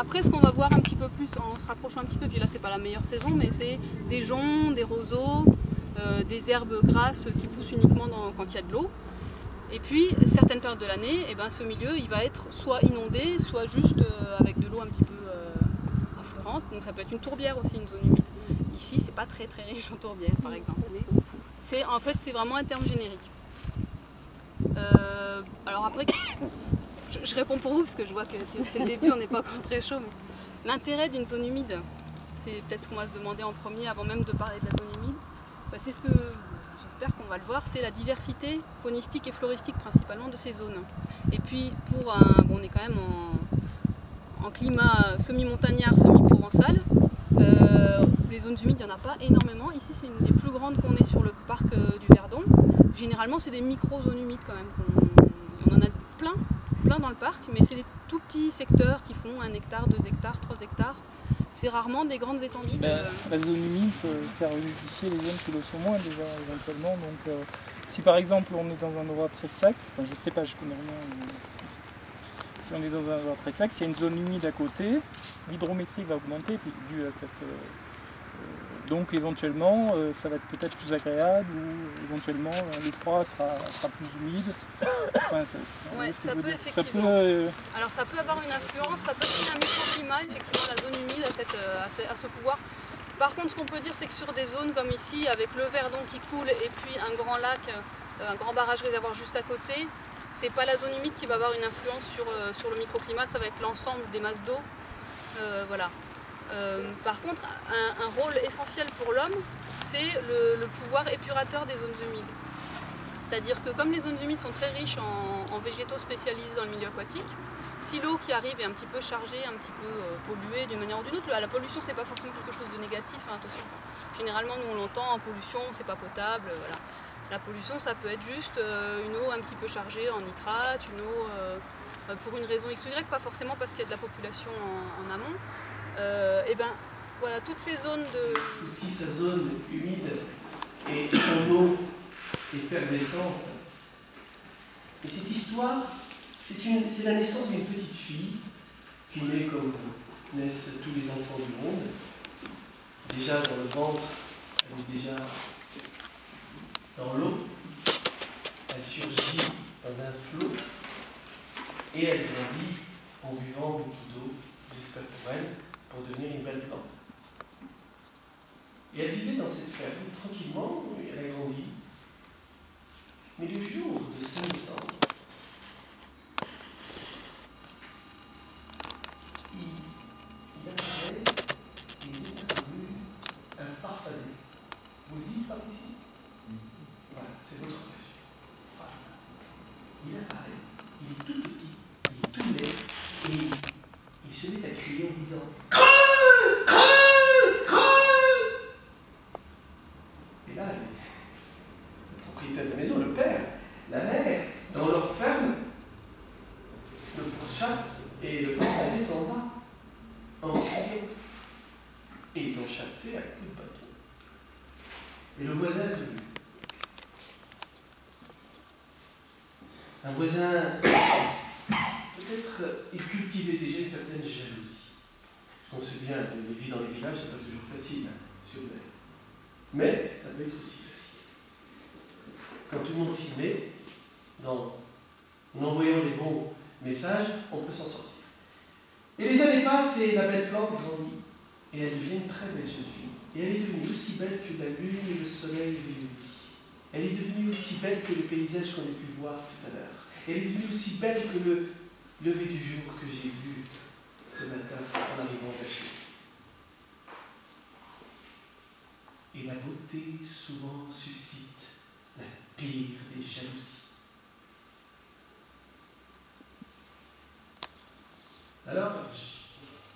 Après, ce qu'on va voir un petit peu plus en se rapprochant un petit peu, puis là c'est pas la meilleure saison, mais c'est des joncs, des roseaux, des herbes grasses qui poussent uniquement quand il y a de l'eau. Et puis, certaines périodes de l'année, eh ben, ce milieu il va être soit inondé, soit juste avec de l'eau un petit peu affleurante. Donc ça peut être une tourbière aussi, une zone humide. Ici, c'est pas très très riche en tourbière, par exemple. En fait, c'est vraiment un terme générique. Alors après, je réponds pour vous parce que je vois que c'est le début, on n'est pas encore très chaud. Mais l'intérêt d'une zone humide, c'est peut-être ce qu'on va se demander en premier avant même de parler de la zone humide. C'est ce que j'espère qu'on va le voir, c'est la diversité faunistique et floristique principalement de ces zones. Et puis on est quand même en climat semi-montagnard, semi-provençal. Les zones humides, il n'y en a pas énormément. Ici, c'est une des plus grandes qu'on ait sur le parc du Verdon. Généralement, c'est des micro-zones humides quand même. On en a plein dans le parc, mais c'est des tout petits secteurs qui font 1 hectare, 2 hectares, 3 hectares. C'est rarement des grandes étendues. La zone humide sert à humidifier les zones qui le sont moins déjà éventuellement. Donc, si par exemple on est dans un endroit très sec, enfin je sais pas, je connais rien. Si on est dans un endroit très sec, s'il y a une zone humide à côté, l'hydrométrie va augmenter, puis dû à cette donc éventuellement ça va être peut-être plus agréable ou éventuellement le froid sera plus humide. Enfin, ça peut effectivement. Alors ça peut avoir une influence, ça peut créer un microclimat, effectivement la zone humide a ce pouvoir. Par contre, ce qu'on peut dire, c'est que sur des zones comme ici, avec le Verdon qui coule et puis un grand lac, un grand barrage réservoir juste à côté, c'est pas la zone humide qui va avoir une influence sur le microclimat, ça va être l'ensemble des masses d'eau. Voilà. Par contre, un rôle essentiel pour l'homme, c'est le pouvoir épurateur des zones humides. C'est-à-dire que comme les zones humides sont très riches en végétaux spécialisés dans le milieu aquatique, si l'eau qui arrive est un petit peu chargée, un petit peu polluée d'une manière ou d'une autre, la pollution c'est pas forcément quelque chose de négatif, hein, attention. Généralement nous on l'entend en pollution, c'est pas potable, voilà. La pollution ça peut être juste une eau un petit peu chargée en nitrate, une eau pour une raison X ou Y, pas forcément parce qu'il y a de la population en amont. Et ben voilà, toutes ces zones de... Si sa zone humide et son eau effervescente. Et cette histoire, c'est la naissance d'une petite fille qui naît comme naissent tous les enfants du monde. Déjà dans le ventre, elle est déjà dans l'eau. Elle surgit dans un flot et elle grandit en buvant beaucoup d'eau, j'espère pour elle, pour devenir une belle plante. Et elle vivait dans cette ferme tranquillement, et elle a grandi. Mais le jour de sa naissance, il apparaît, il est apparu un farfadet. Vous le dites par ici? Voilà, c'est votre occasion. Il apparaît, il est tout petit, il est tout laid, et il se met à crier en disant « Creuse! Creuse! Creuse !» Et là, le propriétaire de la maison, le père, la mère, dans leur ferme, le pourchasse et le farfadet s'en va en criant. Et ils l'ont chassé à coups de bâton. Et le voisin l'a vu. Un voisin, peut-être, il cultivait déjà une certaine jalousie. On sait bien, les vies dans les villages, c'est pas toujours facile, sur l'air. Mais ça peut être aussi facile. Quand tout le monde s'y met, en envoyant les bons messages, on peut s'en sortir. Et les années passent et la belle plante grandit. Et elle devient une très belle jeune fille. Et elle est devenue aussi belle que la lune et le soleil réunis. Elle est devenue aussi belle que le paysage qu'on a pu voir tout à l'heure. Elle est devenue aussi belle que le lever du jour que j'ai vu ce matin en arrivant vers chez nous. Et la beauté souvent suscite la pire des jalousies. Alors,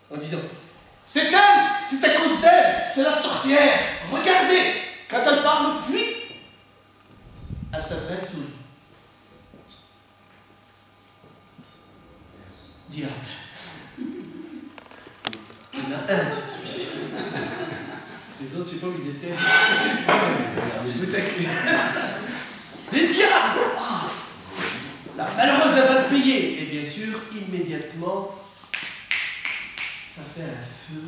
en disant « C'est elle! C'est à cause d'elle! C'est la sorcière! Regardez! Quand elle parle au puits, elle s'adresse au lit. Diable. Il y en a un qui suit. Les autres, je ne sais pas où ils étaient. Je me tacler. Les diables! La malheureuse, elle va le payer. Et bien sûr, immédiatement, ça fait un feu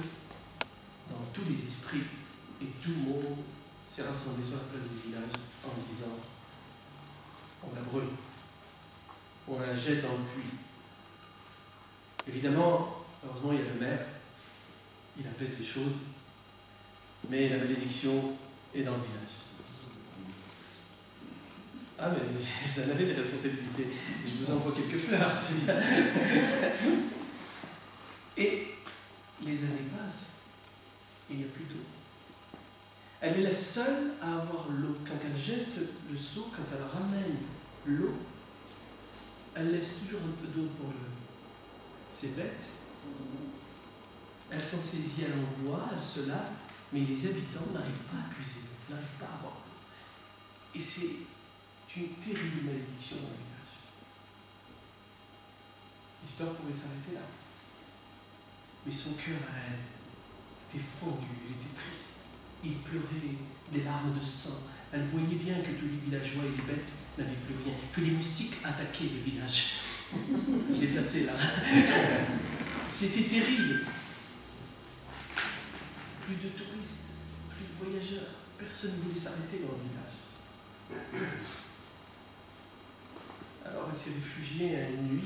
dans tous les esprits et tout le monde s'est rassemblé sur la place du village en disant on la brûle, on la jette dans le puits. Évidemment, heureusement il y a le maire, il apaise les choses, mais la malédiction est dans le village. Ah mais vous en avez des responsabilités, je vous envoie quelques fleurs, c'est bien. Et les années passent, et il n'y a plus d'eau. Elle est la seule à avoir l'eau. Quand elle jette le seau, quand elle ramène l'eau, elle laisse toujours un peu d'eau pour ses bêtes. Elle s'en saisit, elle en boit, elle se lave, mais les habitants n'arrivent pas à puiser, n'arrivent pas à boire. Et c'est une terrible malédiction dans le village. L'histoire pourrait s'arrêter là. Mais son cœur à elle était fondu, il était triste. Il pleurait des larmes de sang. Elle voyait bien que tous les villageois et les bêtes n'avaient plus rien, que les moustiques attaquaient le village. Je l'ai placé là. C'était terrible. Plus de touristes, plus de voyageurs. Personne ne voulait s'arrêter dans le village. Alors elle s'est réfugiée à une nuit.